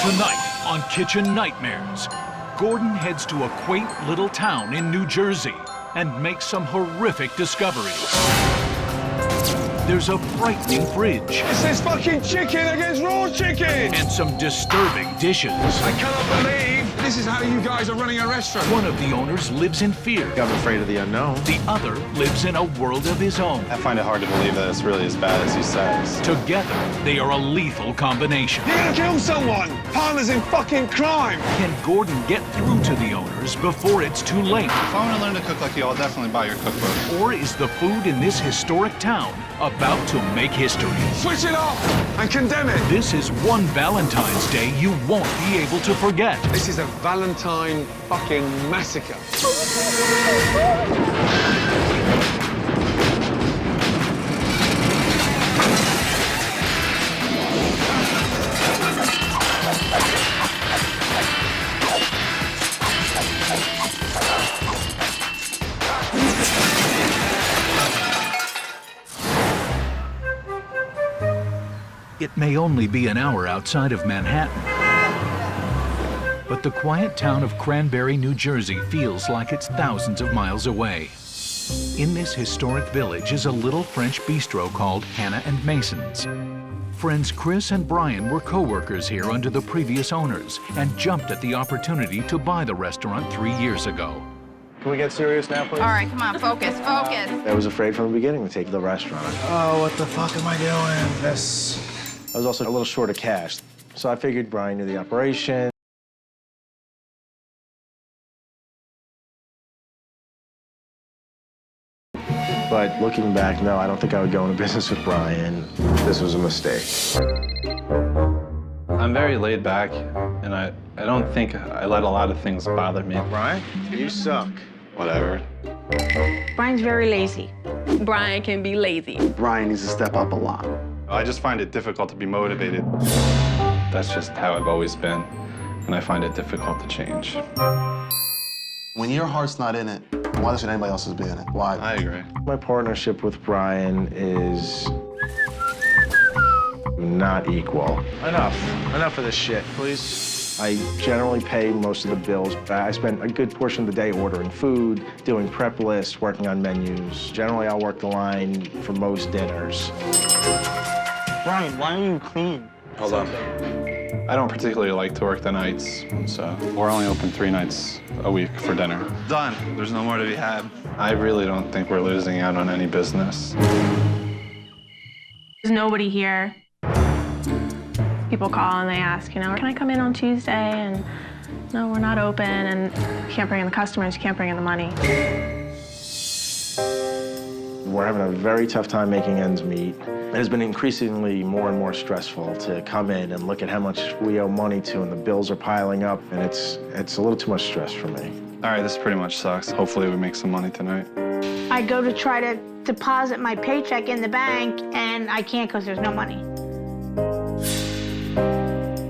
Tonight on Kitchen Nightmares, Gordon heads to a quaint little town in New Jersey and makes some horrific discoveries. There's a frightening fridge. It's this fucking chicken against raw chicken! And some disturbing dishes. I cannot believe this is how you guys are running a restaurant. One of the owners lives in fear. I'm afraid of the unknown. The other lives in a world of his own. I find it hard to believe that it's really as bad as he says. Together, they are a lethal combination. You're gonna kill someone! Partners in fucking crime! Can Gordon get through to the owners before it's too late? If I want to learn to cook like you, I'll definitely buy your cookbook. Or is the food in this historic town about to make history? Switch it off and condemn it! This is one Valentine's Day you won't be able to forget. This is a Valentine fucking massacre. It may only be an hour outside of Manhattan, but the quiet town of Cranberry, New Jersey feels like it's thousands of miles away. In this historic village is a little French bistro called Hannah and Mason's. Friends Chris and Brian were co-workers here under the previous owners and jumped at the opportunity to buy the restaurant 3 years ago. Can we get serious now, please? All right, come on, focus, focus. I was afraid from the beginning to take the restaurant. Oh, what the fuck am I doing? I was also a little short of cash, so I figured Brian knew the operation. But looking back, no, I don't think I would go into business with Brian. This was a mistake. I'm very laid back, and I don't think I let a lot of things bother me. Brian, you suck. Whatever. Brian's very lazy. Brian can be lazy. Brian needs to step up a lot. I just find it difficult to be motivated. That's just how I've always been, and I find it difficult to change. When your heart's not in it, why should anybody else's be in it? Why? I agree. My partnership with Brian is not equal. Enough of this shit, please. I generally pay most of the bills. I spend a good portion of the day ordering food, doing prep lists, working on menus. Generally, I'll work the line for most dinners. Brian, why are you clean? Hold on. I don't particularly like to work the nights, so we're only open 3 nights a week for dinner. Done. There's no more to be had. I really don't think we're losing out on any business. There's nobody here. People call and they ask, can I come in on Tuesday? And no, we're not open, and you can't bring in the customers, you can't bring in the money. We're having a very tough time making ends meet. It has been increasingly more and more stressful to come in and look at how much we owe money to, and the bills are piling up, and it's a little too much stress for me. All right, this pretty much sucks. Hopefully we make some money tonight. I go to try to deposit my paycheck in the bank, and I can't because there's no money.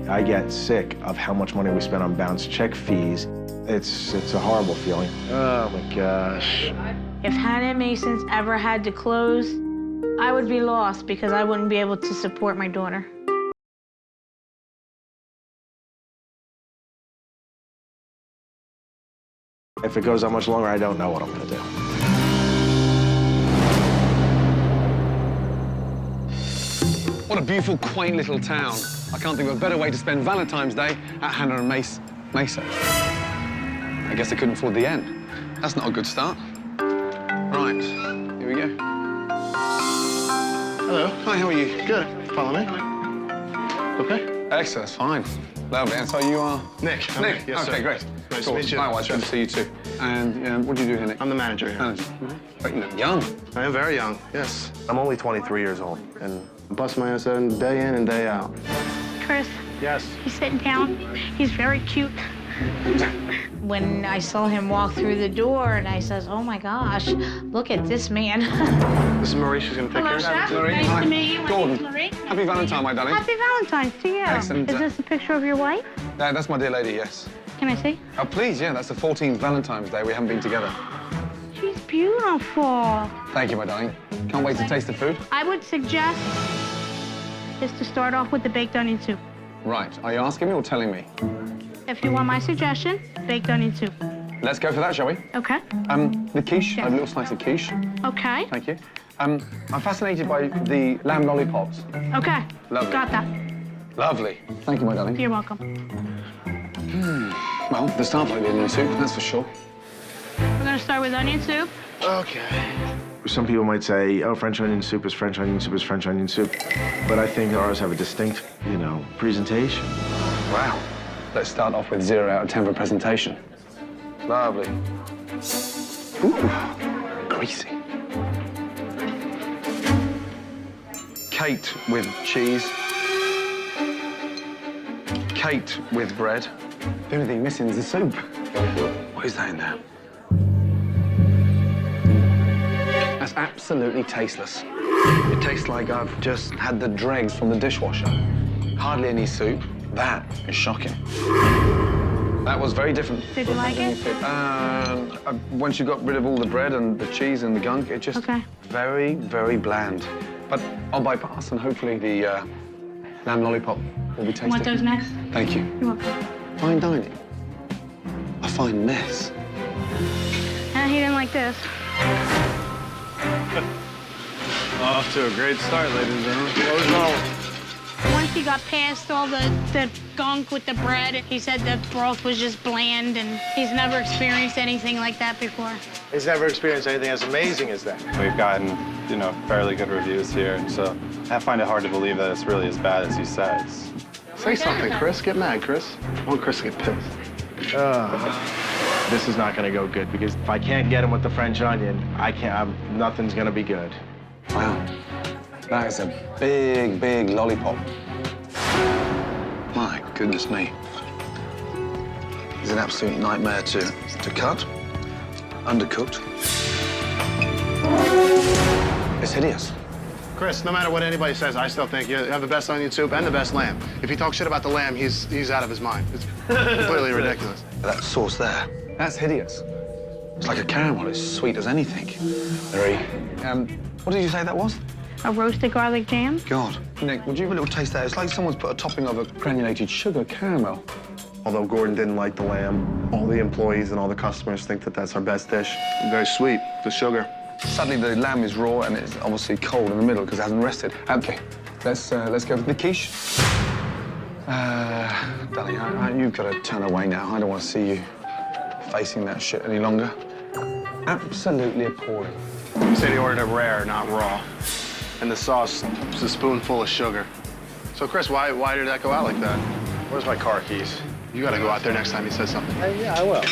I get sick of how much money we spend on bounce check fees. It's a horrible feeling. Oh my gosh. If Hannah Mason's ever had to close, I would be lost because I wouldn't be able to support my daughter. If it goes on much longer, I don't know what I'm gonna do. What a beautiful, quaint little town. I can't think of a better way to spend Valentine's Day at Hannah and Mesa. I guess they couldn't afford the inn. That's not a good start. Right, here we go. Hello. Hi, how are you? Good. Follow me. Okay. Excellent, fine. Lovely. And so you are? Nick. Nick. Yes, okay, sir. great. Nice to meet you. Likewise, good to see you too. And what do you do here, Nick? I'm the manager here. Manager. But you look young. I am very young, yes. I'm only 23 years old, and I bust my ass in day in and day out. Chris, Yes. he's sitting down. He's very cute. When I saw him walk through the door, and I says, oh my gosh, look at this man. This is Marie. She's gonna take Hello, care of chef. you. Marie, Nice hi. to meet you. My Gordon. name's Marie. Happy Valentine, my darling. Happy Valentine's to you. Excellent. Is this a picture of your wife? That's my dear lady, yes. Can I see? Oh, please, yeah, that's the 14th Valentine's Day. We haven't been together. She's beautiful. Thank you, my darling. Can't wait to taste the food. I would suggest is to start off with the baked onion soup. Right. Are you asking me or telling me? If you want my suggestion, baked onion soup. Let's go for that, shall we? Okay. The quiche. Yes. A little slice of quiche. Okay. Thank you. I'm fascinated by the lamb lollipops. Okay. Lovely. Got that. Lovely. Thank you, my darling. You're welcome. Well, the start like the onion soup, that's for sure. We're gonna start with onion soup. Okay. Some people might say, oh, French onion soup is French onion soup is French onion soup. But I think ours have a distinct, presentation. Wow. Let's start off with 0 out of 10 for presentation. Lovely. Ooh, greasy. Caked with cheese. Caked with bread. The only thing missing is the soup. What is that in there? That's absolutely tasteless. It tastes like I've just had the dregs from the dishwasher. Hardly any soup. That is shocking. That was very different. Did you like it? Once you got rid of all the bread and the cheese and the gunk, it just very, very bland. But I'll bypass, and hopefully the lamb lollipop will be tasty. Want those next? Thank you. You're welcome. Fine dining. A fine mess. He didn't like this. Off to a great start, ladies and gentlemen. What was wrong? Once he got past all the gunk with the bread, he said the broth was just bland, and he's never experienced anything like that before. He's never experienced anything as amazing as that. We've gotten, fairly good reviews here, and so I find it hard to believe that it's really as bad as he says. Say something, Chris. Get mad, Chris. I want Chris to get pissed. This is not going to go good because if I can't get him with the French onion, nothing's going to be good. Wow. That is a big, big lollipop. My goodness me. It's an absolute nightmare to cut. Undercooked. It's hideous. Chris, no matter what anybody says, I still think you have the best onion soup and the best lamb. If he talks shit about the lamb, he's out of his mind. It's completely ridiculous. That sauce there, that's hideous. It's like a caramel. It's sweet as anything. Very. What did you say that was? A roasted garlic jam. God. Nick, would you have a little taste there? It's like someone's put a topping of a granulated sugar caramel. Although Gordon didn't like the lamb, all the employees and all the customers think that that's our best dish. Very sweet, the sugar. Suddenly the lamb is raw and it's obviously cold in the middle because it hasn't rested. Okay, let's go for the quiche. Darling, you've got to turn away now. I don't want to see you facing that shit any longer. Absolutely appalling. He said he ordered it rare, not raw. And the sauce is a spoonful of sugar. So, Chris, why did that go out like that? Where's my car keys? You got to go out there next time he says something. Yeah, I will.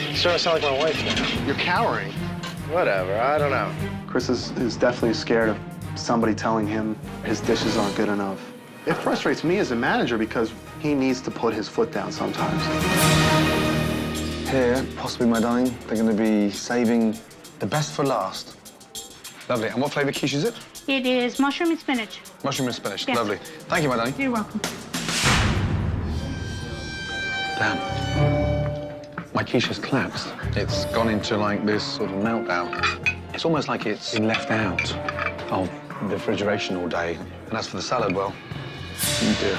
You're starting to sound like my wife now. You're cowering. Whatever, I don't know. Chris is definitely scared of somebody telling him his dishes aren't good enough. It frustrates me as a manager because he needs to put his foot down sometimes. Here, possibly, my darling, they're going to be saving the best for last. Lovely. And what flavour quiche is it? It is mushroom and spinach. Mushroom and spinach. Yes. Lovely. Thank you, my darling. You're welcome. Damn. My quiche has collapsed. It's gone into, like, this sort of meltdown. It's almost like it's been left out of the refrigeration all day. And as for the salad, well, oh dear.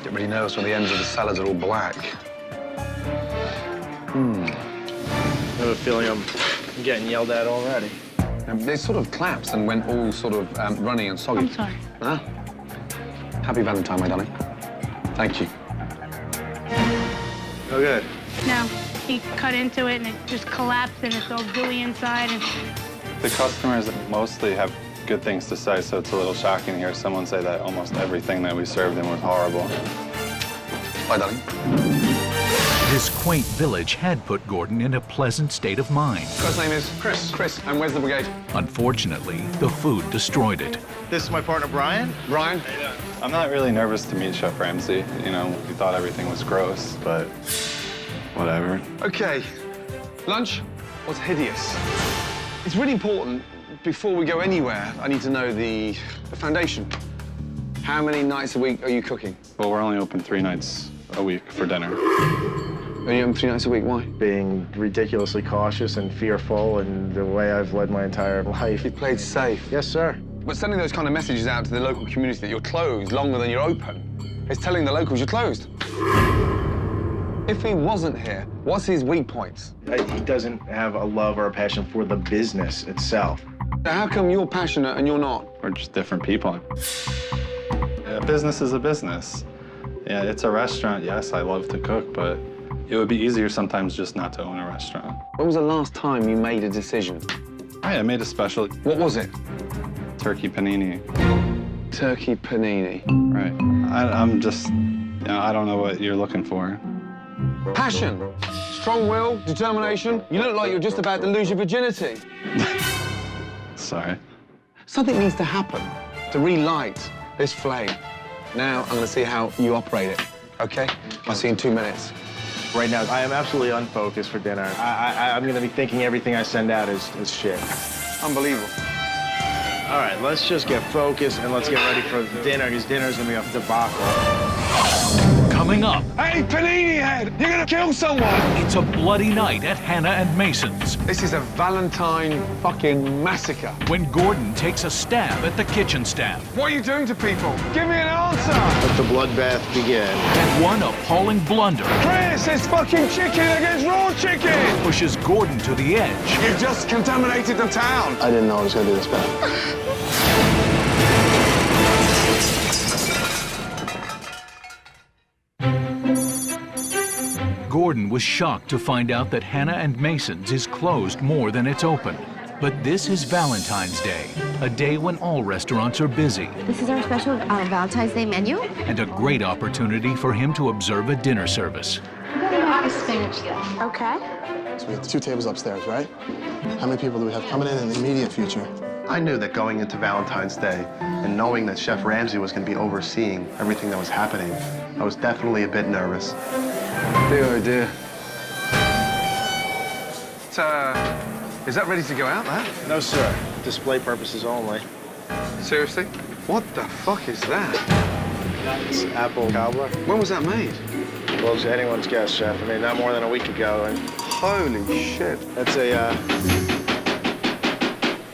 Get really nervous when the ends of the salads are all black. I have a feeling I'm getting yelled at already. They sort of collapsed and went all sort of runny and soggy. I'm sorry. Huh? Happy Valentine, my darling. Thank you. Oh, good. No, he cut into it and it just collapsed and it's all gooey inside. And The customers mostly have good things to say, so it's a little shocking to hear someone say that almost everything that we served them was horrible. Bye, darling. This quaint village had put Gordon in a pleasant state of mind. First name is Chris. Chris, and where's the brigade? Unfortunately, the food destroyed it. This is my partner, Brian. Brian? I'm not really nervous to meet Chef Ramsay. We thought everything was gross, but whatever. Okay. Lunch was hideous. It's really important, before we go anywhere, I need to know the foundation. How many nights a week are you cooking? Well, we're only open 3 nights a week for dinner. Are you open 3 nights a week? Why? Being ridiculously cautious and fearful and the way I've led my entire life. You played safe. Yes, sir. But sending those kind of messages out to the local community that you're closed longer than you're open, is telling the locals you're closed. If he wasn't here, what's his weak points? He doesn't have a love or a passion for the business itself. So how come you're passionate and you're not? We're just different people. Yeah, business is a business. Yeah, it's a restaurant. Yes, I love to cook, but it would be easier sometimes just not to own a restaurant. When was the last time you made a decision? I made a special What was it? turkey panini. Turkey panini. Right. I'm just, I don't know what you're looking for. Passion, strong will, determination. You look like you're just about to lose your virginity. Sorry. Something needs to happen to relight this flame. Now I'm going to see how you operate it, okay? I'll see you in 2 minutes. Right now, I am absolutely unfocused for dinner. I'm going to be thinking everything I send out is shit. Unbelievable. All right, let's just get focused and let's get ready for dinner, because dinner's going to be a debacle. Coming up, Hey, panini head! You're going to kill someone! it's a bloody night at Hannah and Mason's This is a Valentine fucking massacre. when Gordon takes a stab at the kitchen staff. What are you doing to people? Give me an answer! Let the bloodbath begin. And one appalling blunder Chris, it's fucking chicken against raw chicken! pushes Gordon to the edge. You've just contaminated the town! I didn't know it was going to be this bad. Gordon was shocked to find out that Hannah and Mason's is closed more than it's open. But this is Valentine's Day, a day when all restaurants are busy, This is our special Valentine's Day menu. and a great opportunity for him to observe a dinner service. Okay. So we have 2 tables upstairs, right? How many people do we have coming in the immediate future? I knew that going into Valentine's Day and knowing that Chef Ramsay was going to be overseeing everything that was happening, I was definitely a bit nervous. Dear, oh dear. Is that ready to go out, that? No, sir. Display purposes only. Seriously? What the fuck is that? It's apple cobbler. When was that made? Well, it's anyone's guess, Chef. I mean, not more than a week ago. And Holy shit. that's a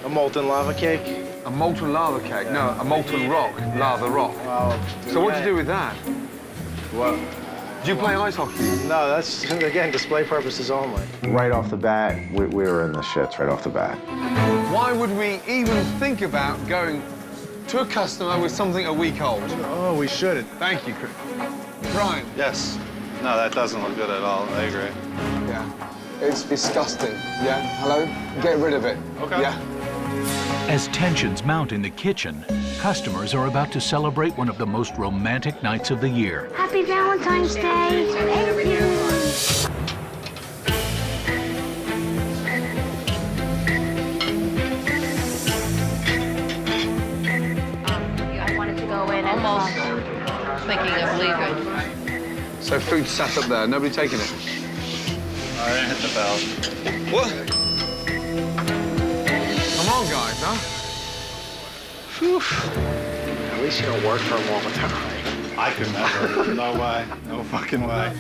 molten lava cake. A molten lava cake? No, a molten rock. Lava rock. Well, So what'd you do with that? Well, Did you play ice hockey? no, that's, again, display purposes only. Right off the bat, we were in the shits right off the bat. Why would we even think about going to a customer with something a week old? Oh, we shouldn't. Thank you, Chris. Brian. Yes. No, that doesn't look good at all. I agree. Yeah. It's disgusting. Yeah? Hello? Get rid of it. Okay. Yeah? As tensions mount in the kitchen, customers are about to celebrate one of the most romantic nights of the year. Happy Valentine's Day. Thank you. I wanted to go in and almost thinking of leaving. So food sat up there. Nobody taking it? All right, hit the bell. What? Come on, guys, huh? At least you don't work for him all the time. I could never. No way. No fucking way.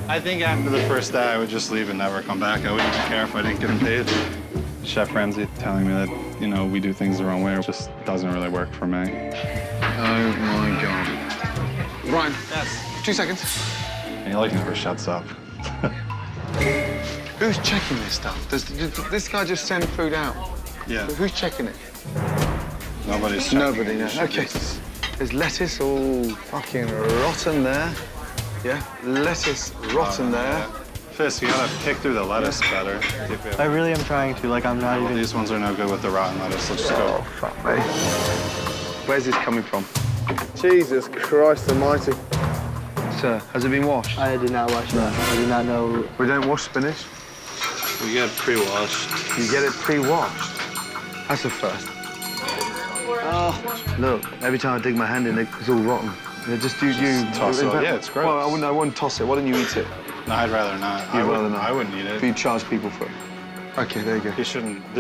I think after the first day, I would just leave and never come back. I wouldn't even care if I didn't get him paid. Chef Ramsay telling me that, we do things the wrong way just doesn't really work for me. Oh, my God. Brian. Yes. 2 seconds. And he like never shuts up. Who's checking this stuff? Does this guy just send food out? Yeah. Who's checking it? Nobody's checking. Nobody, no. Okay. There's lettuce all fucking rotten there. Yeah? Lettuce rotten there. Fizz, you gotta pick through the lettuce better. I really am trying to. Like, I'm not Well, even. these ones are no good with the rotten lettuce. Let's just go. Fuck me. Where's this coming from? Jesus Christ almighty. Sir, has it been washed? I did not wash it. I did not know. We don't wash spinach. We get pre-washed. You get it pre-washed. That's a first. Oh, look, every time I dig my hand in it, it's all rotten. Yeah, just you toss it. Yeah, it's gross. Well, I wouldn't toss it. Why don't you eat it? No, I'd rather not. You'd rather not? I wouldn't eat it. But you charge people for it. Okay, there you go. This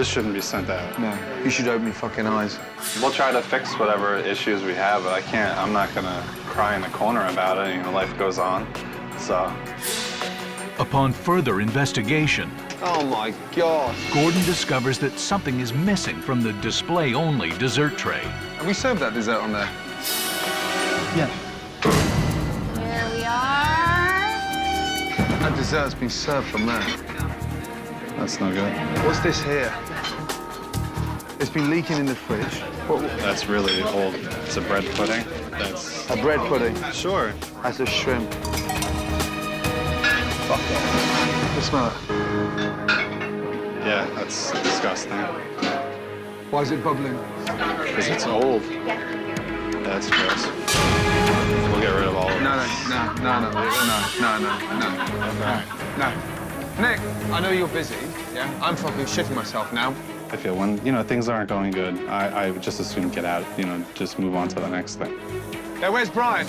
shouldn't be sent out. No, you should open your fucking eyes. We'll try to fix whatever issues we have, but I'm not gonna cry in the corner about it. Life goes on, so. Upon further investigation, Oh my God. Gordon discovers that something is missing from the display-only dessert tray. Have we served that dessert on there? Yeah. dessert's been served from there. That's no good. What's this here? It's been leaking in the fridge. That's really old. It's a bread pudding. That's A bread pudding. sure. That's a shrimp. Fuck off. You smell it? Yeah, that's disgusting. Why is it bubbling? Because it's old. That's gross. We'll get rid of all of it. No. No. Nick, I know you're busy, yeah? I'm fucking shitting myself now. I feel when, things aren't going good, I would just as soon get out, just move on to the next thing. Yeah, where's Brian?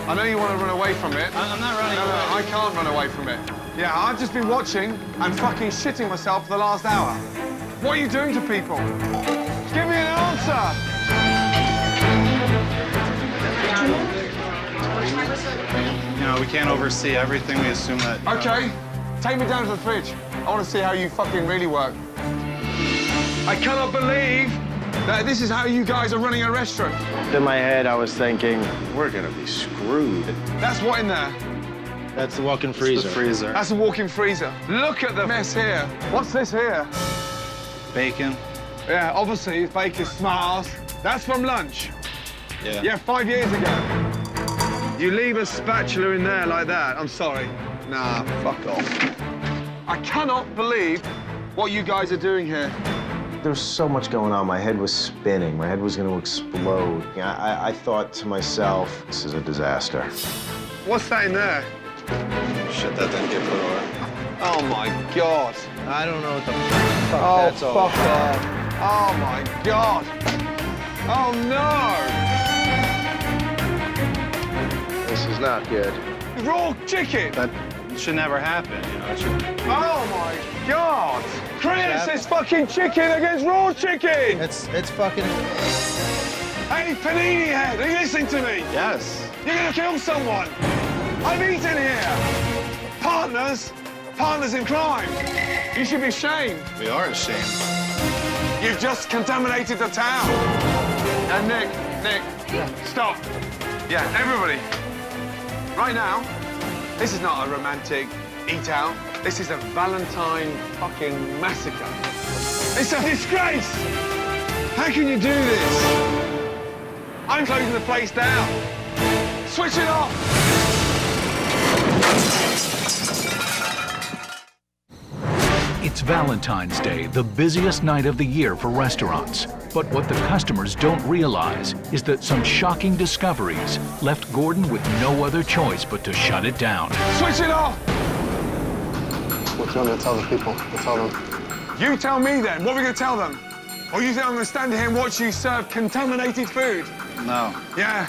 I know you want to run away from it. I'm not running No, away. I can't run away from it. Yeah, I've just been watching and fucking shitting myself for the last hour. What are you doing to people? Give me an answer! We can't oversee everything. We assume that. Okay, take me down to the fridge. I want to see how you fucking really work. I cannot believe that this is how you guys are running a restaurant. In my head, I was thinking, we're gonna be screwed. That's what in there? That's the walk-in It's freezer. the freezer. That's a walk-in freezer. Look at the mess here. What's this here? Bacon. Yeah, obviously, it's bacon, smart ass. That's from lunch. Yeah. Yeah, 5 years ago. You leave a spatula in there like that, I'm sorry. Nah, fuck off. I cannot believe what you guys are doing here. There was so much going on. My head was spinning. My head was going to explode. I thought to myself, this is a disaster. What's that in there? Shit, that didn't get put away. Oh my God. I don't know what the fuck Oh, that's all fuck about. off. Oh my God. Oh no. This is not good. Raw chicken. That should never happen, it should... Oh my God. Chris, it's fucking chicken against raw chicken. It's fucking... Hey, panini head, are you listening to me? Yes. You're gonna kill someone. I've eaten here. Partners in crime. You should be ashamed. We are ashamed. You've just contaminated the town. And Nick, stop. Yeah, everybody. Right now, this is not a romantic eat out. This is a Valentine fucking massacre. It's a disgrace. How can you do this? I'm closing the place down. Switch it off. It's Valentine's Day, the busiest night of the year for restaurants. But what the customers don't realize is that some shocking discoveries left Gordon with no other choice but to shut it down. Switch it off. What do you want me to tell the people? I'll tell them. You tell me then. What are we going to tell them? Or you think I'm going to stand here and watch you serve contaminated food? No. Yeah,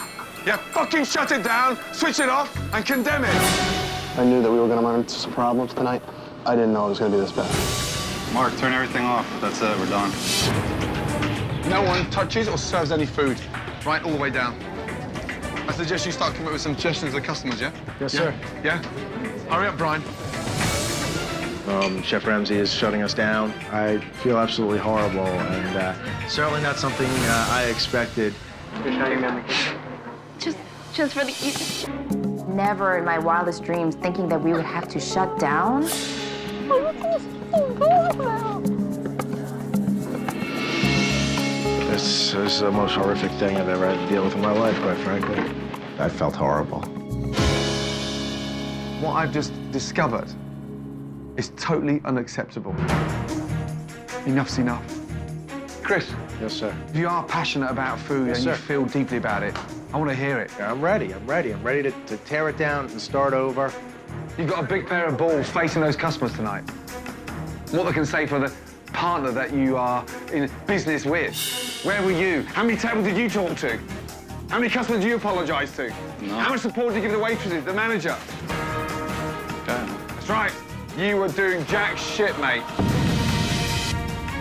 fucking shut it down, switch it off, and condemn it. I knew that we were going to run into some problems tonight. I didn't know it was going to be this bad. Mark, turn everything off. That's it. We're done. No one touches or serves any food. Right, all the way down. I suggest you start coming up with some suggestions to the customers, yeah? Yes, sir. Yeah? Hurry up, Brian. Chef Ramsay is shutting us down. I feel absolutely horrible, and certainly not something I expected. Just for the Never in my wildest dreams thinking that we would have to shut down. This is the most horrific thing I've ever had to deal with in my life, quite frankly. I felt horrible. What I've just discovered is totally unacceptable. Enough's enough. Chris. Yes, sir. If you are passionate about food Yes, and sir. you feel deeply about it, I want to hear it. I'm ready. I'm ready to tear it down and start over. You've got a big pair of balls facing those customers tonight. What they can say for the partner that you are in business with. Where were you? How many tables did you talk to? How many customers did you apologise to? No. How much support did you give the waitresses, the manager? Okay. That's right. You were doing jack shit, mate.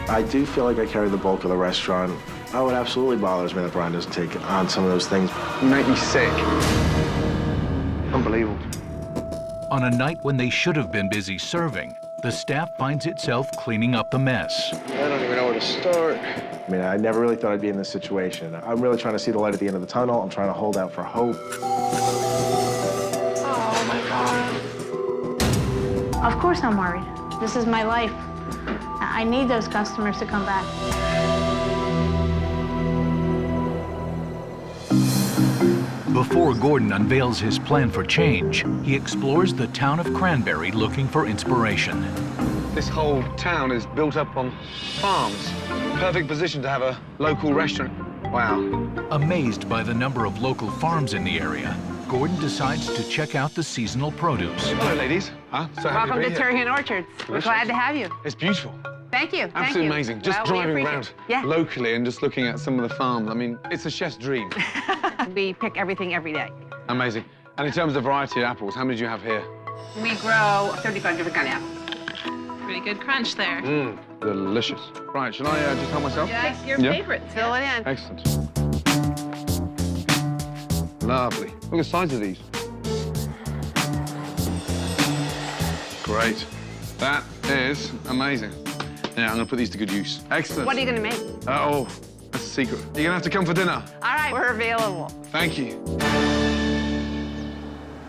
I do feel like I carry the bulk of the restaurant. Oh, it absolutely bothers me that Brian doesn't take on some of those things. You make me sick. Unbelievable. On a night when they should have been busy serving, the staff finds itself cleaning up the mess. I don't even know where to start. I mean, I never really thought I'd be in this situation. I'm really trying to see the light at the end of the tunnel. I'm trying to hold out for hope. Oh my God. Of course I'm worried. This is my life. I need those customers to come back. Before Gordon unveils his plan for change, he explores the town of Cranberry looking for inspiration. This whole town is built up on farms. Perfect position to have a local restaurant. Wow. Amazed by the number of local farms in the area, Gordon decides to check out the seasonal produce. Hello, ladies. So happy Welcome to to be here. Turrican Orchards. We're glad to have you. It's beautiful. Thank you. Thank Absolutely you. amazing. Just Well, we driving appreciate around it. Yeah. locally and just looking at some of the farms. I mean, it's a chef's dream. We pick everything every day. Amazing. And in terms of variety of apples, how many do you have here? We grow 35 different kind of apples. Pretty good crunch there. Delicious. Right, shall I just help myself? Yes, your Yeah. favorite. Fill it in. Excellent. Lovely. Look at the size of these. Great. That is amazing. Yeah, I'm going to put these to good use. Excellent. What are you going to make? Oh, that's a secret. You're going to have to come for dinner. All right, we're available. Thank you.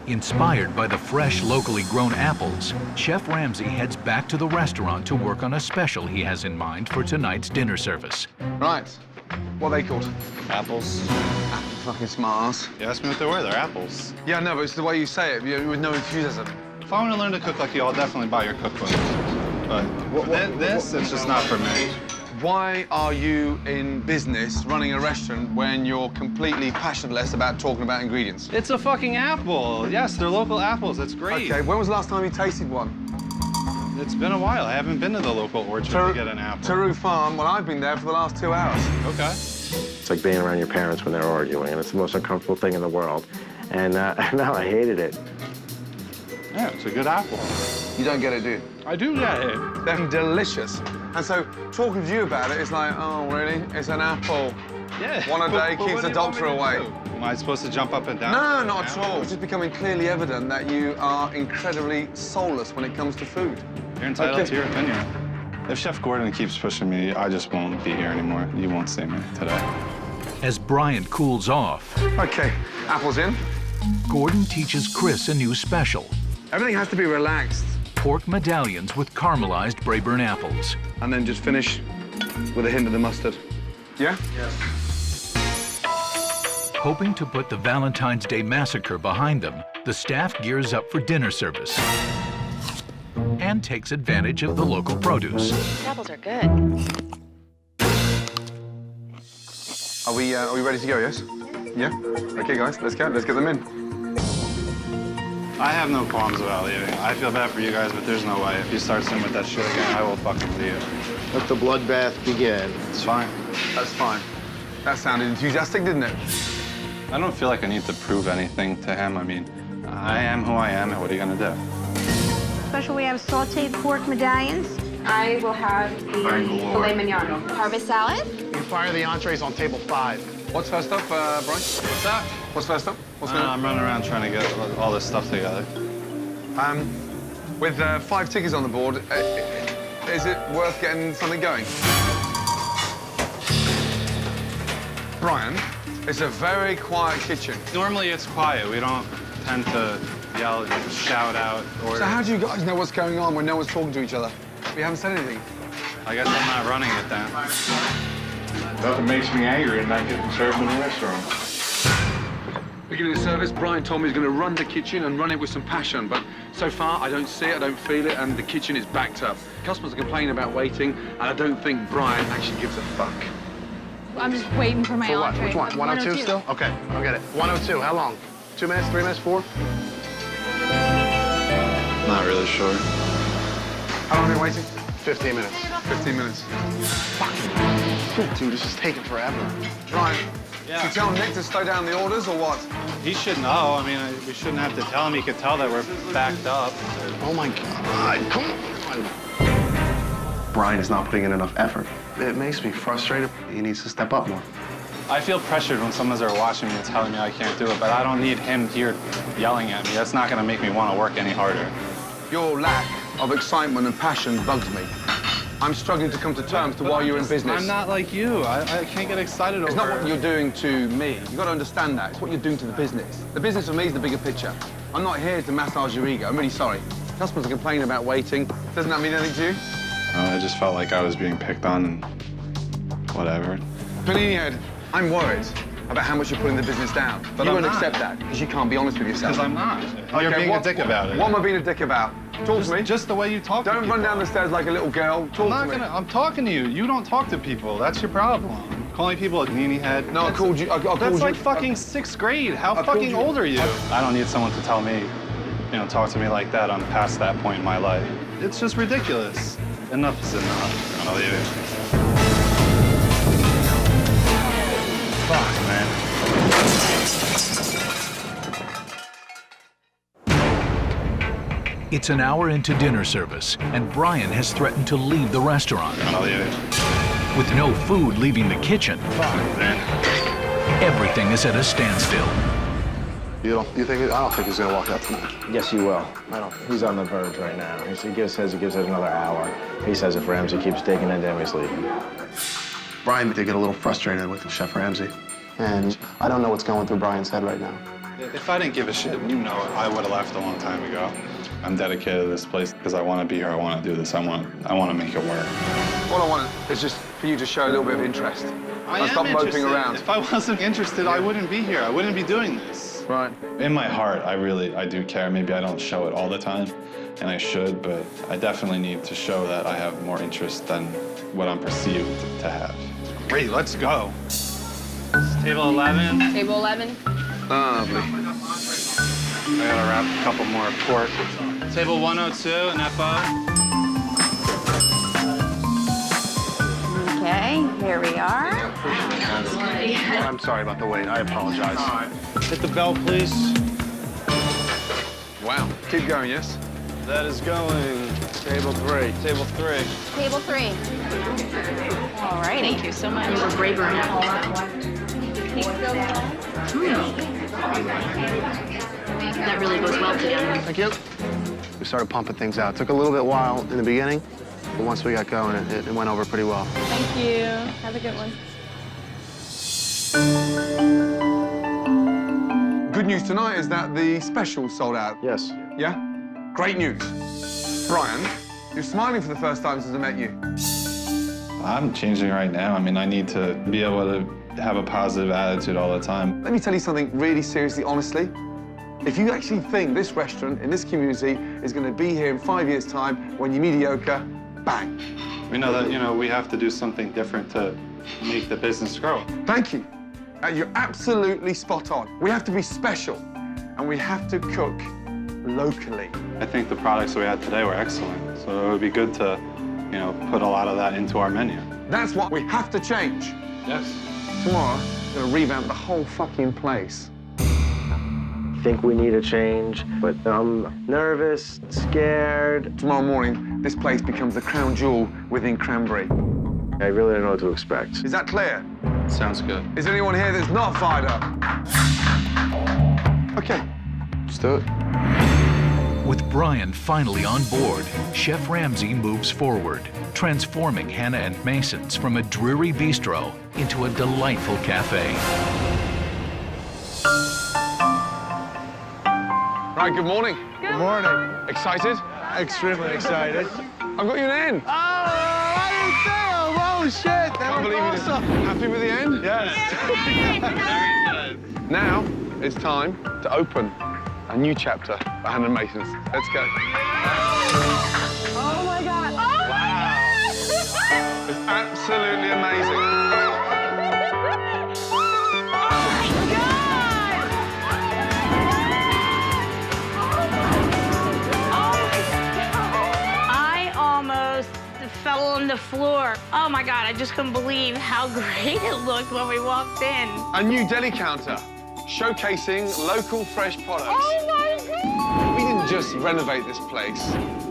Inspired by the fresh, locally grown apples, Chef Ramsay heads back to the restaurant to work on a special he has in mind for tonight's dinner service. Right. What are they called? Apples. Fucking smart ass. You asked me what they were. They're apples. Yeah, no, but it's the way you say it, with no enthusiasm. If I want to learn to cook like you, I'll definitely buy your cookbook. But this, it's just not for me. Why are you in business running a restaurant when you're completely passionless about talking about ingredients? It's a fucking apple. Yes, they're local apples. That's great. Okay, when was the last time you tasted one? It's been a while. I haven't been to the local orchard to get an apple. Taru Farm, well, I've been there for the last 2 hours. Okay. It's like being around your parents when they're arguing, and it's the most uncomfortable thing in the world. And now I hated it. Yeah, it's a good apple. You don't get it, do you? I do get it. They're delicious. And so talking to you about it, it's like, oh, really? It's an apple. Yeah. One a day But keeps what the do you want doctor me to away. do? Am I supposed to jump up and down? No, not at all. It's just becoming clearly evident that you are incredibly soulless when it comes to food. You're entitled to your opinion. If Chef Gordon keeps pushing me, I just won't be here anymore. You won't see me today. As Brian cools off, Okay, apples in. Gordon teaches Chris a new special: Everything has to be relaxed. pork medallions with caramelized Braeburn apples. And then just finish with a hint of the mustard. Yeah? Yes. Hoping to put the Valentine's Day massacre behind them, the staff gears up for dinner service and takes advantage of the local produce. These apples are good. Are we ready to go, yes? Yeah? Okay, guys, let's go. Let's get them in. I have no qualms about leaving. I feel bad for you guys, but there's no way. If you start sitting with that shit again, I will fucking leave. Let the bloodbath begin. It's fine. That's fine. That sounded enthusiastic, didn't it? I don't feel like I need to prove anything to him. I mean, I am who I am, and what are you gonna do? Special, we have sauteed pork medallions. I will have the Thank the Lord. filet mignon. Harvest salad? You fire the entrees on table 5. What's first up, Brian? What's that? What's first up? What's going on? I'm running around trying to get all this stuff together. With 5 tickets on the board, is it worth getting something going? Brian, it's a very quiet kitchen. Normally it's quiet. We don't tend to yell and shout out or... So how do you guys know what's going on when no one's talking to each other? We haven't said anything. I guess I'm not running it then. Nothing makes me angry than not getting served in a restaurant. Beginning of service, Brian told me he's going to run the kitchen and run it with some passion, but so far I don't see it, I don't feel it, and the kitchen is backed up. Customers are complaining about waiting, and I don't think Brian actually gives a fuck. I'm just waiting for my For what? entree. Which one? 102 still? Okay, I'll get it. 102, how long? 2 minutes, 3 minutes, 4? Not really sure. How long have you been waiting? 15 minutes. 15 minutes. Dude, this is taking forever. Brian, Yeah. should we tell Nick to slow down the orders or what? He should know. I mean, we shouldn't have to tell him. He could tell that we're backed up. Oh my God, come on. Brian is not putting in enough effort. It makes me frustrated. He needs to step up more. I feel pressured when someone's there watching me and telling me I can't do it, but I don't need him here yelling at me. That's not going to make me want to work any harder. Your lack of excitement and passion bugs me. I'm struggling to come to terms to why you're in business. I'm not like you. I can't get excited over It's not what you're doing to me. You've got to understand that. It's what you're doing to the business. The business for me is the bigger picture. I'm not here to massage your ego. I'm really sorry. Customers are complaining about waiting. Doesn't that mean anything to you? I just felt like I was being picked on and whatever. Panini Head, I'm worried about how much you're putting the business down. But you won't accept that because you can't be honest with yourself. Because I'm not. You're being a dick about it. What am I being a dick about? Talk to me. Just the way you talk to people. Don't run down the stairs like a little girl. Talk to me. I'm talking to you. You don't talk to people. That's your problem. Calling people a Panini Head. No, I called you. That's like fucking 6th grade. How fucking old are you? I don't need someone to tell me, talk to me like that. I'm past that point in my life. It's just ridiculous. Enough is enough. I'll leave it. Fuck, man. It's an hour into dinner service, and Brian has threatened to leave the restaurant. I'll leave it. With no food leaving the kitchen, everything is at a standstill. You think? I don't think he's gonna walk out tonight. Yes, you will. I don't. He's on the verge right now. He says it another hour. He says if Ramsey keeps digging into him, he's leaving. Brian did get a little frustrated with Chef Ramsey, and I don't know what's going through Brian's head right now. If I didn't give a shit, I would have left a long time ago. I'm dedicated to this place because I want to be here. I want to do this. I want to make it work. All I want is just for you to show a little bit of interest. I am stop moping interested. around. If I wasn't interested, I wouldn't be here. I wouldn't be doing this. Right. In my heart, I do care. Maybe I don't show it all the time, and I should, but I definitely need to show that I have more interest than what I'm perceived to have. Great, let's go. Table 11. Table 11. Lovely. I gotta wrap a couple more pork. Table 102, an FO. Okay, here we are. I'm sorry about the wait. I apologize. Hit the bell, please. Wow. Keep going, yes? That is going. Table 3. Table 3. Table 3. All right. Thank you so much. You were braver than that. That really goes well together. Thank you. We started pumping things out. It took a little bit while in the beginning, but once we got going, it went over pretty well. Thank you. Have a good one. Good news tonight is that the special sold out. Yes. Yeah? Great news. Brian, you're smiling for the first time since I met you. I'm changing right now. I mean, I need to be able to have a positive attitude all the time. Let me tell you something really seriously, honestly. If you actually think this restaurant in this community is going to be here in 5 years' time when you're mediocre, bang. We know that, we have to do something different to make the business grow. Thank you. You're absolutely spot on. We have to be special, and we have to cook locally. I think the products that we had today were excellent, so it would be good to, put a lot of that into our menu. That's what we have to change. Yes. Tomorrow, we're going to revamp the whole fucking place. I think we need a change, but I'm nervous, scared. Tomorrow morning, this place becomes the crown jewel within Cranberry. I really don't know what to expect. Is that clear? Sounds good. Is there anyone here that's not fired up? Okay, let's do it. With Brian finally on board, Chef Ramsey moves forward, transforming Hannah and Mason's from a dreary bistro into a delightful cafe. Right, good morning. Good morning. Excited? Extremely excited. I've got you an end. Oh, I didn't see him. Oh, shit. That Can't was believe awesome. you. Happy with the end? Yes. Now it's time to open a new chapter for Hannah and Mason's. Let's go. Oh my God. Oh Wow. It's absolutely amazing. I almost fell on the floor. Oh my God, I just couldn't believe how great it looked when we walked in. A new deli counter showcasing local fresh products. Oh my God! We didn't just renovate this place,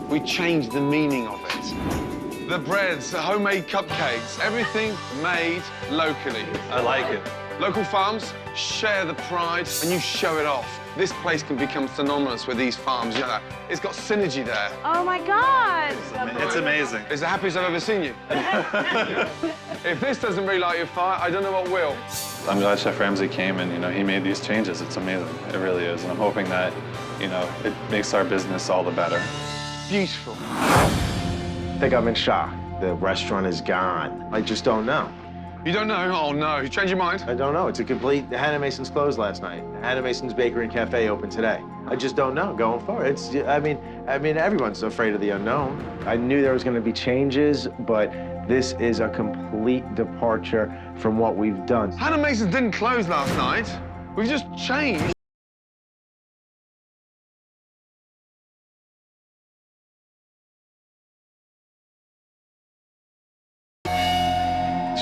we changed the meaning of it. The breads, the homemade cupcakes, everything made locally. I like it. Local farms share the pride and you show it off. This place can become synonymous with these farms. You know that. It's got synergy there. Oh my God! It's amazing. It's the happiest I've ever seen you. If this doesn't really light your fire, I don't know what will. I'm glad Chef Ramsey came and, he made these changes. It's amazing. It really is. And I'm hoping that, it makes our business all the better. beautiful. I think I'm in shock. The restaurant is gone. I just don't know. You don't know? Oh, no. You changed your mind? I don't know. It's a complete... Hannah Mason's closed last night. Hannah Mason's Bakery and Cafe opened today. I just don't know going forward. It's... I mean, everyone's afraid of the unknown. I knew there was going to be changes, but this is a complete departure from what we've done. Hannah Mason's didn't close last night. We've just changed.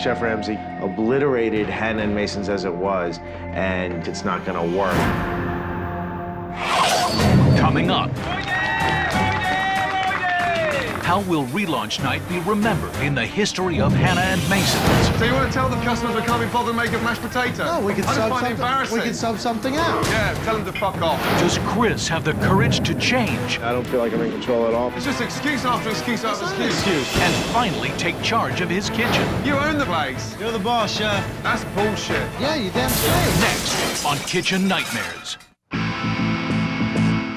Chef Ramsay obliterated Hannah and Mason's as it was, and it's not going to work. Coming up, how will relaunch night be remembered in the history of Hannah and Mason's? So you want to tell the customers we can't be bothered to make a mashed potato? No, we can I just sub find it something. embarrassing. We can sub something out. Yeah, tell them to fuck off. Does Chris have the courage to change I don't feel like I'm in control at all. It's just excuse after excuse after excuse. and finally take charge of his kitchen? You own the place. You're the boss, chef. That's bullshit. Yeah, you damn straight. Next on Kitchen Nightmares.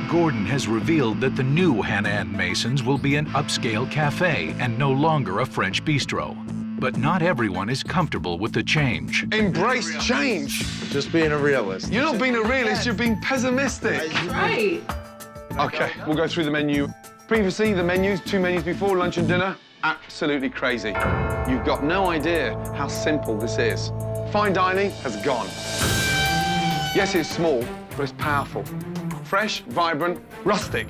Gordon has revealed that the new Hannah and Mason's will be an upscale cafe and no longer a French bistro. But not everyone is comfortable with the change. Embrace change. Just being a realist. You're not being a realist, you're being pessimistic. Right. Okay, we'll go through the menu. Previously, the menus, 2 menus before lunch and dinner, absolutely crazy. You've got no idea how simple this is. Fine dining has gone. Yes, it's small, but it's powerful. Fresh, vibrant, rustic,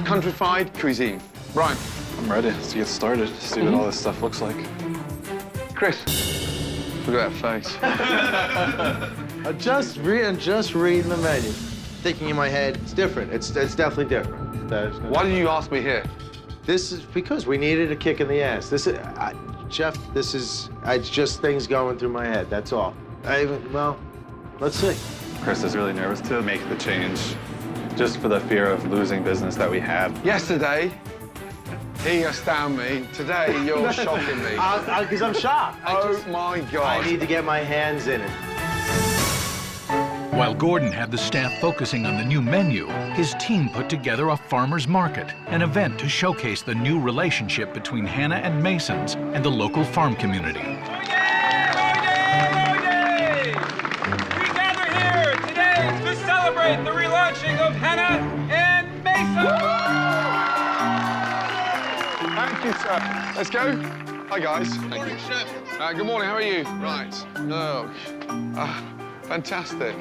countrified cuisine. Brian. I'm ready to get started, see what all this stuff looks like. Chris. Look at that face. I'm just reading the menu. Thinking in my head, it's different. It's definitely different. Why did you ask me here? This is because we needed a kick in the ass. Chef, it's just things going through my head, that's all. Well, let's see. Chris is really nervous to make the change, just for the fear of losing business that we had. Yesterday, he astounded me. Today, you're shocking me. Because I'm shocked. Oh my God. I need to get my hands in it. While Gordon had the staff focusing on the new menu, his team put together a farmer's market, an event to showcase the new relationship between Hannah and Mason's and the local farm community. We gather here today to celebrate the relaunching of Hannah and Mason. Thank you, sir. Let's go. Hi, guys. Good morning, Chef. Good morning. How are you? Right. Oh, fantastic.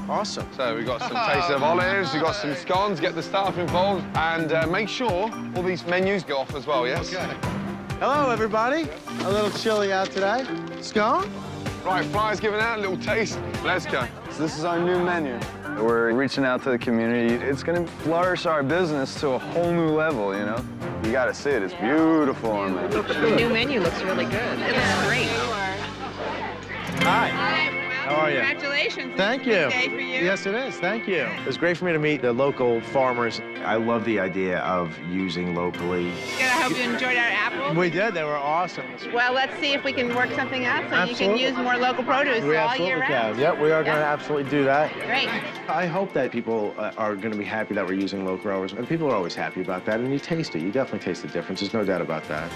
Awesome. So we've got some taste of olives, we've got some scones, get the staff involved, and make sure all these menus go off as well, yes? Okay. Hello, everybody. A little chilly out today. Scone? Right, flyers given out, a little taste. Let's go. So this is our new menu. We're reaching out to the community. It's going to flourish our business to a whole new level, you know? You got to see it. It's beautiful on there. The new menu looks really good. It looks great. Hi. How are you? Congratulations. Thank you. It's a big day for you. Yes, it is. Thank you. It was great for me to meet the local farmers. I love the idea of using locally. Good. I hope you enjoyed our apples. We did. They were awesome. Well, let's see if we can work something out so you can use more local produce We all absolutely year round. can. Yep, we are going to absolutely do that. Great. I hope that people are going to be happy that we're using local growers. And people are always happy about that. And you taste it. You definitely taste the difference. There's no doubt about that.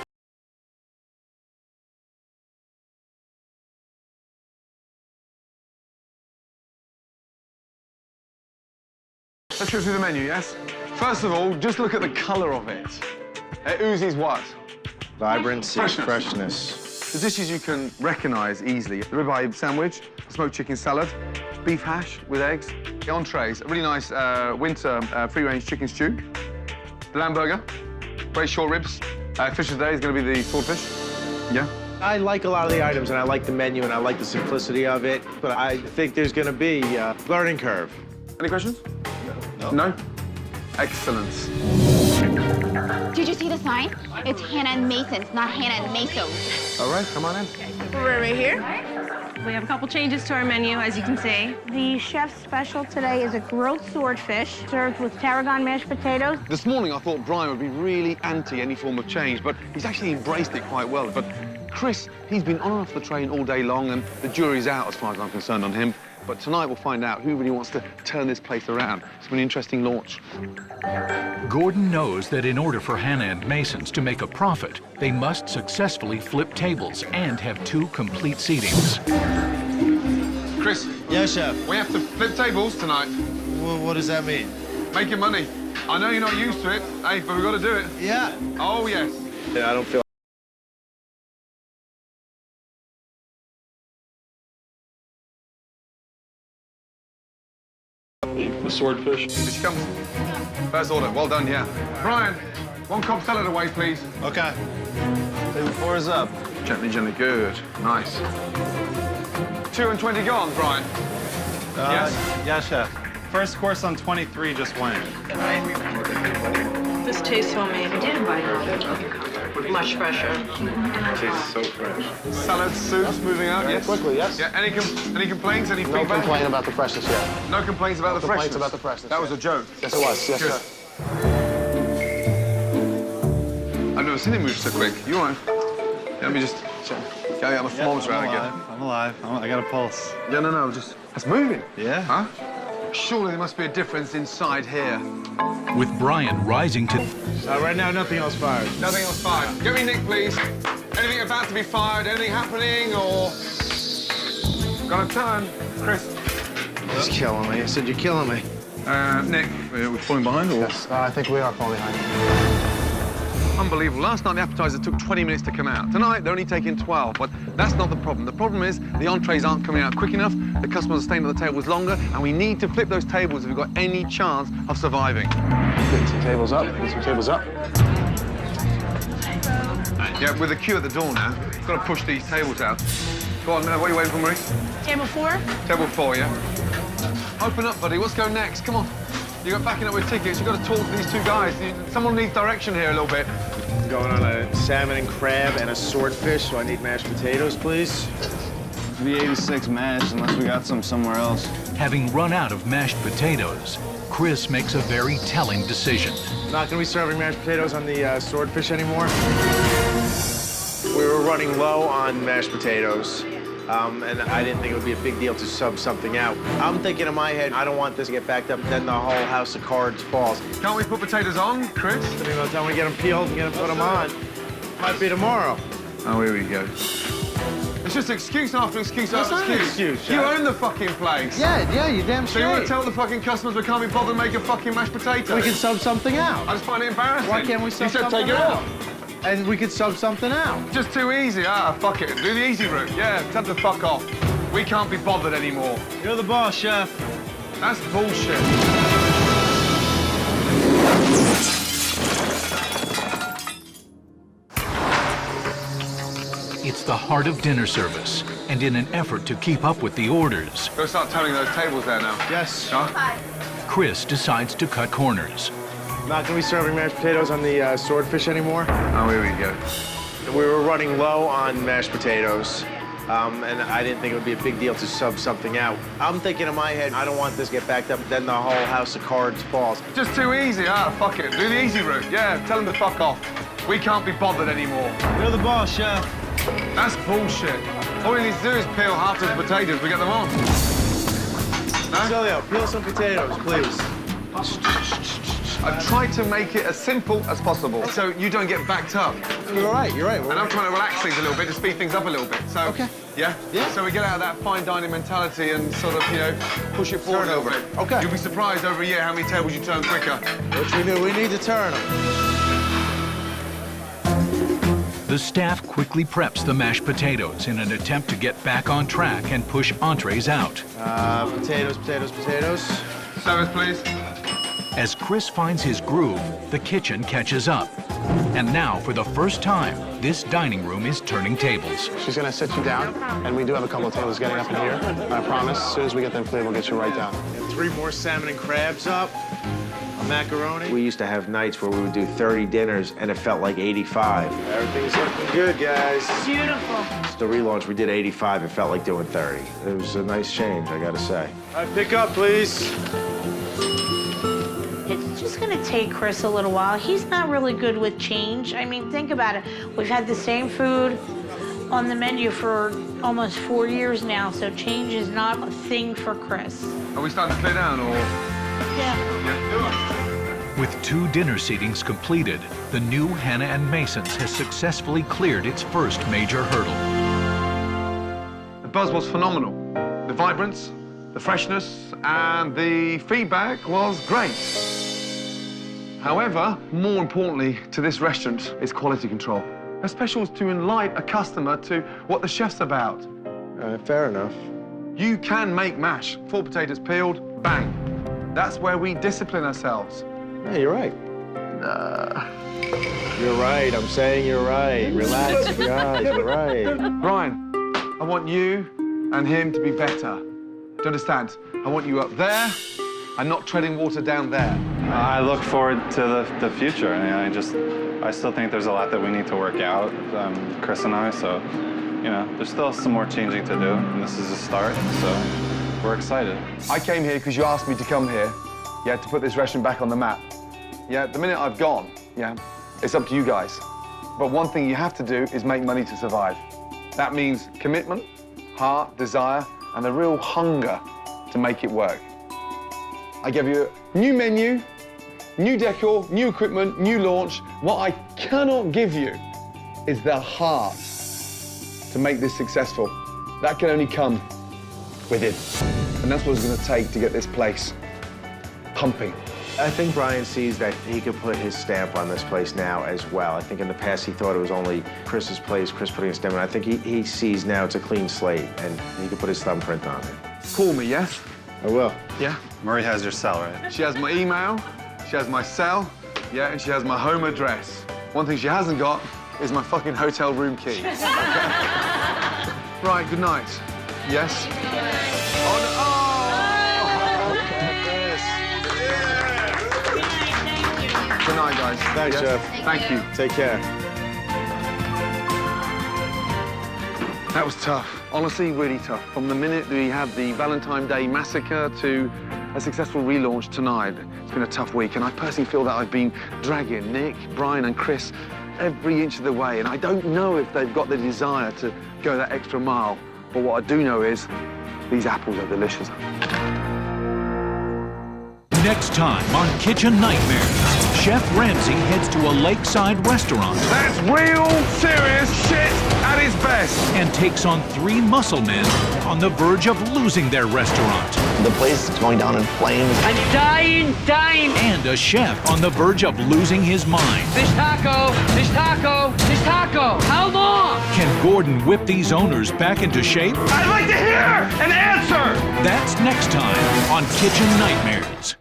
Let's go through the menu, yes? First of all, just look at the colour of it. It oozes what? Vibrancy, freshness. The dishes you can recognise easily. The ribeye sandwich, smoked chicken salad, beef hash with eggs, the entrees, a really nice winter free-range chicken stew, the lamb burger, great short ribs. Fish of the day is going to be the swordfish. Yeah. I like a lot of the items, and I like the menu, and I like the simplicity of it, but I think there's going to be a learning curve. Any questions? No? Excellent. Did you see the sign? It's Hannah and Mason's, not Hannah and Mason's. All right, come on in. We're right here. We have a couple changes to our menu, as you can see. The chef's special today is a grilled swordfish served with tarragon mashed potatoes. This morning I thought Brian would be really anti any form of change, but he's actually embraced it quite well. But Chris, he's been on and off the train all day long, and the jury's out as far as I'm concerned on him. But tonight we'll find out who really wants to turn this place around. It's been an interesting launch. Gordon knows that in order for Hannah and Mason's to make a profit, they must successfully flip tables and have 2 complete seatings. Chris. Yes, chef. We have to flip tables tonight. What does that mean? Making money. I know you're not used to it, hey, but we've got to do it. Yeah. Oh, yes. Yeah, I don't feel. The swordfish. Here she comes. First order. Well done, yeah. Brian, 1 Cobb salad away, please. Okay. Table 4 is up. Gently, gently. Good. Nice. 2 and 20 gone, Brian. Yes. Yes, chef. First course on 23 just went. This tastes homemade. I did invite her. Much fresher. It tastes so fresh. Salad, soups moving out, Very yes? quickly, yes. Yeah, any complaints, any No feedback? complaint about the freshness yet. No complaints about the complaints freshness? about the freshness, That was yeah. a joke. Yes, it was. Yes, Good. sir. I've never seen him move so quick. You all right? Yeah, let me just get my thermometer out again. I'm alive. I got a pulse. Yeah, no, just... That's moving. Yeah? Huh? Surely there must be a difference inside here. With Brian rising to... Right now, nothing else fired. Nothing else fired. Get me Nick, please. Anything about to be fired? Anything happening, or... Got a turn. Chris. He's killing me. I said, you're killing me. Nick, we're falling behind, or...? Yes, I think we are falling behind. Unbelievable. Last night, the appetizer took 20 minutes to come out. Tonight, they're only taking 12, but that's not the problem. The problem is the entrees aren't coming out quick enough, the customers are staying at the tables longer, and we need to flip those tables if we've got any chance of surviving. Get some tables up. Get some tables up. Yeah, with the queue at the door now, we've got to push these tables out. Go on, what are you waiting for, Marie? Table 4? Table 4, yeah? Open up, buddy. What's going next? Come on. You got backing up with tickets. You've got to talk to these 2 guys. Someone needs direction here a little bit. Going on a salmon and crab and a swordfish, so I need mashed potatoes, please. The 86 mash, unless we got some somewhere else. Having run out of mashed potatoes, Chris makes a very telling decision. Not gonna be serving mashed potatoes on the swordfish anymore. We were running low on mashed potatoes, and I didn't think it would be a big deal to sub something out. I'm thinking in my head, I don't want this to get backed up, then the whole house of cards falls. Can't we put potatoes on, Chris? I mean, by the time we get them peeled and get them put them on, might be tomorrow. Oh, here we go. It's just excuse after excuse after That's not an excuse. excuse, You Chef. own the fucking place. Yeah, you damn So you want to straight. tell the fucking customers we can't be bothered making fucking mashed potatoes? We can sub something out. I just find it embarrassing. Why can't we sub You said something take it out? out. And we could sub something out. Just too easy. Fuck it. Do the easy route. Yeah, tell them to fuck off. We can't be bothered anymore. You're the boss, chef. That's bullshit. It's the heart of dinner service, and in an effort to keep up with the orders, Go start turning those tables there now. Yes. Huh? Chris decides to cut corners. Not gonna be serving mashed potatoes on the swordfish anymore. Oh, here we go. We were running low on mashed potatoes, and I didn't think it would be a big deal to sub something out. I'm thinking in my head, I don't want this to get backed up, then the whole house of cards falls. Just too easy. Fuck it. Do the easy route. Yeah, tell them to fuck off. We can't be bothered anymore. You're the boss, chef. That's bullshit. All we need to do is peel half those potatoes. We get them on. No? Celio, peel some potatoes, please. I've tried to make it as simple as possible so you don't get backed up. You're right. And I'm trying to relax things a little bit to speed things up a little bit. So, Okay. Yeah? Yeah. So we get out of that fine dining mentality and sort of, push it forward Turn a little over. bit. Okay. You'll be surprised over a year how many tables you turn quicker. Which we do. We need to turn them. The staff quickly preps the mashed potatoes in an attempt to get back on track and push entrees out. Potatoes. Service, please. As Chris finds his groove, the kitchen catches up. And now, for the first time, this dining room is turning tables. She's gonna sit you down, and we do have a couple of tables getting up in here. And I promise, as soon as we get them clear, we'll get you right down. And 3 more salmon and crabs up. A macaroni. We used to have nights where we would do 30 dinners, and it felt like 85. Everything's looking good, guys. Beautiful. It's the relaunch. We did 85. It felt like doing 30. It was a nice change, I gotta say. All right, pick up, please. It's just going to take Chris a little while. He's not really good with change. I mean, think about it. We've had the same food on the menu for almost 4 years now, so change is not a thing for Chris. Are we starting to clear down, or? Yeah. With 2 dinner seatings completed, the new Hannah and Mason's has successfully cleared its first major hurdle. The buzz was phenomenal. The vibrance, the freshness, and the feedback was great. However, more importantly to this restaurant is quality control. A special is to enlighten a customer to what the chef's about. Fair enough. You can make mash, 4 potatoes peeled, bang. That's where we discipline ourselves. Yeah, you're right. You're right. I'm saying you're right. Relax, guys. You're right. Brian, I want you and him to be better. Do you understand? I want you up there and not treading water down there. I look forward to the future. I still think there's a lot that we need to work out, Chris and I, so, you know, there's still some more changing to do, and this is a start, so we're excited. I came here because you asked me to come here, yeah, to put this restaurant back on the map. Yeah, the minute I've gone, yeah, it's up to you guys. But one thing you have to do is make money to survive. That means commitment, heart, desire, and a real hunger to make it work. I gave you a new menu, new decor, new equipment, new launch. What I cannot give you is the heart to make this successful. That can only come within. And that's what it's going to take to get this place pumping. I think Brian sees that he could put his stamp on this place now as well. I think in the past he thought it was only Chris's place, Chris putting his stamp on. I think he sees now it's a clean slate and he could put his thumbprint on it. Call me, yes? I will. Yeah? Marie has your cell, right? She has my email, she has my cell, yeah, and she has my home address. One thing she hasn't got is my fucking hotel room key. Okay. Right, good night. Yes? Good night, guys. Thanks, yes? Chef. Thank you. Take care. That was tough. Honestly, really tough. From the minute we had the Valentine's Day massacre to a successful relaunch tonight, it's been a tough week. And I personally feel that I've been dragging Nick, Brian, and Chris every inch of the way. And I don't know if they've got the desire to go that extra mile. But what I do know is these apples are delicious. Next time on Kitchen Nightmares, Chef Ramsay heads to a lakeside restaurant. That's real serious shit at its best. And takes on 3 muscle men on the verge of losing their restaurant. The place is going down in flames. I'm dying. And a chef on the verge of losing his mind. This taco. How long? Can Gordon whip these owners back into shape? I'd like to hear an answer. That's next time on Kitchen Nightmares.